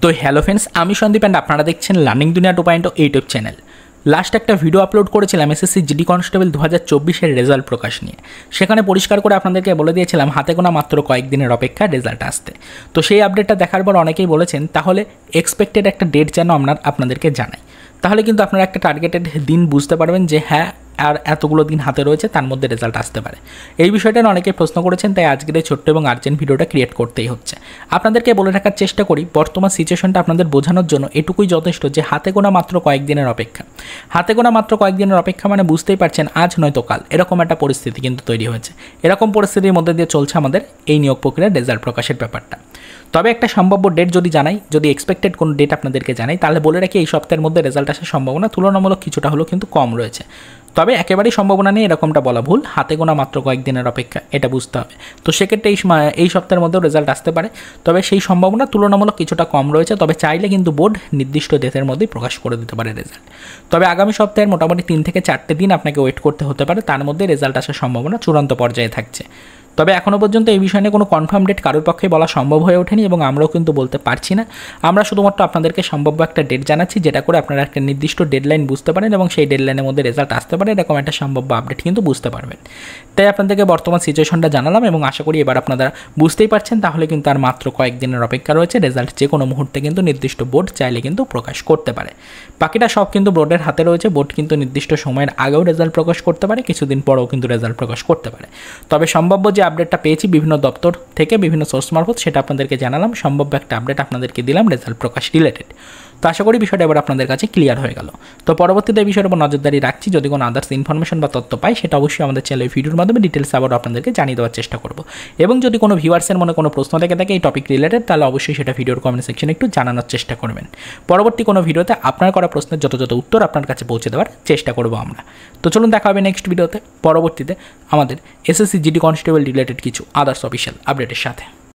তো hello friends, আমি Sandeep and আপনারা দেখছেন লার্নিং দুনিয়া 2.0 ইউটিউব চ্যানেল। লাস্ট একটা ভিডিও আপলোড করেছিলাম এসএসসি জিডি কনস্টেবল 2024-এর রেজাল্ট প্রকাশ নিয়ে। সেখানে পরিষ্কার করে আপনাদেরকে বলে দিয়েছিলাম হাতে গোনা মাত্র কয়েকদিনের অপেক্ষা রেজাল্ট আসতে। তো সেই আপডেটটা দেখার পর অনেকেই বলেছেন তাহলে এক্সপেক্টেড একটা ডেট যেন আমরা আপনাদেরকে জানাই, তাহলে কিন্তু আপনারা একটা টার্গেটেড দিন বুঝতে পারবেন যে হ্যাঁ আর এতগুলো দিন হাতে রয়েছে, তার মধ্যে রেজাল্ট আসতে পারে। এই বিষয়টা অনেকে প্রশ্ন করেছেন, তাই আজকের এই ছোট্ট এবং আর্জেন্ট ভিডিওটা ক্রিয়েট করতেই হচ্ছে। আপনাদেরকে বলে রাখার চেষ্টা করি বর্তমান সিচুয়েশনটা আপনাদের বোঝানোর জন্য এটুকুই যথেষ্ট যে হাতে গোনা মাত্র কয়েকদিনের অপেক্ষা। হাতে গোনা মাত্র কয়েকদিনের অপেক্ষা মানে বুঝতেই পারছেন আজ নয়তো কাল এরকম একটা পরিস্থিতি কিন্তু তৈরি হয়েছে। এরকম পরিস্থিতির মধ্যে দিয়ে চলছে আমাদের এই নিয়োগ প্রক্রিয়ার রেজাল্ট প্রকাশের ব্যাপারটা। তবে একটা সম্ভাব্য ডেট যদি জানাই, যদি এক্সপেক্টেড কোনো ডেট আপনাদেরকে জানাই, তাহলে বলে রাখি এই সপ্তাহের মধ্যে রেজাল্ট আসার সম্ভাবনা তুলনামূলক কিছুটা হলেও কিন্তু কম রয়েছে। তবে একেবারেই সম্ভাবনা নেই এরকমটা বলা ভুল, হাতে গোনা মাত্র কয়েকদিনের অপেক্ষা, এটা বুঝতে হবে। তো সেক্ষেত্রে এই সপ্তাহের মধ্যেও রেজাল্ট আসতে পারে, তবে সেই সম্ভাবনা তুলনামূলক কিছুটা কম রয়েছে। তবে চাইলে কিন্তু বোর্ড নির্দিষ্ট ডেটের মধ্যেই প্রকাশ করে দিতে পারে রেজাল্ট। তবে আগামী সপ্তাহের মোটামুটি 3 থেকে 4টে দিন আপনাকে ওয়েট করতে হতে পারে, তার মধ্যে রেজাল্ট আসার সম্ভাবনা চূড়ান্ত পর্যায়ে থাকছে। তবে এখনও পর্যন্ত এই বিষয় নিয়ে কোনো কনফার্ম ডেট কারোর পক্ষে বলা সম্ভব হয়ে ওঠেনি এবং আমরাও কিন্তু বলতে পারছি না। আমরা শুধুমাত্র আপনাদেরকে সম্ভাব্য একটা ডেট জানাচ্ছি, যেটা করে আপনারা একটা নির্দিষ্ট ডেডলাইন বুঝতে পারেন এবং সেই ডেডলাইনের মধ্যে রেজাল্ট আসতে পারে এরকম একটা সম্ভাব্য আপডেট কিন্তু বুঝতে পারবেন। তাই আপনাদেরকে বর্তমান সিচুয়েশনটা জানালাম এবং আশা করি এবার আপনারা বুঝতেই পারছেন। তাহলে কিন্তু আর মাত্র কয়েকদিনের অপেক্ষা রয়েছে, রেজাল্ট যে কোনো মুহূর্তে কিন্তু নির্দিষ্ট বোর্ড চাইলে কিন্তু প্রকাশ করতে পারে। বাকিটা সব কিন্তু বোর্ডের হাতে রয়েছে। বোর্ড কিন্তু নির্দিষ্ট সময়ের আগেও রেজাল্ট প্রকাশ করতে পারে, কিছুদিন পরেও কিন্তু রেজাল্ট প্রকাশ করতে পারে। তবে সম্ভাব্য যে আপডেটটা পেয়েছি বিভিন্ন দপ্তর থেকে বিভিন্ন সোর্স মারফত, সেটা আপনাদেরকে জানালাম। সম্ভাব্য একটা আপডেট আপনাদেরকে দিলাম রেজাল্ট প্রকাশ রিলেটেড। তো আশা করি বিষয়টা এবার আপনাদের কাছে ক্লিয়ার হয়ে গেল। তো পরবর্তীতে এই বিষয়ের উপর নজরদারি রাখছি, যদি কোনো আদার্স ইনফরমেশন বা তথ্য পাই সেটা অবশ্যই আমাদের চ্যানেলের ভিডিওর মাধ্যমে ডিটেলস আবার আপনাদেরকে জানিয়ে দেওয়ার চেষ্টা করব। এবং যদি কোনো ভিউয়ার্সের মনে কোনো প্রশ্ন থেকে থাকে এই টপিক রিলেটেড, তাহলে অবশ্যই সেটা ভিডিওর কমেন্ট সেকশনে একটু জানানোর চেষ্টা করবেন। পরবর্তী কোনো ভিডিওতে আপনার করা প্রশ্নের যথাযথ উত্তর আপনার কাছে পৌঁছে দেওয়ার চেষ্টা করব আমরা। তো চলুন দেখা হবে নেক্সট ভিডিওতে পরবর্তীতে আমাদের এসএসসি জিডি কনস্টেবল রিলেটেড কিছু আদার্স অফিসিয়াল আপডেটের সাথে।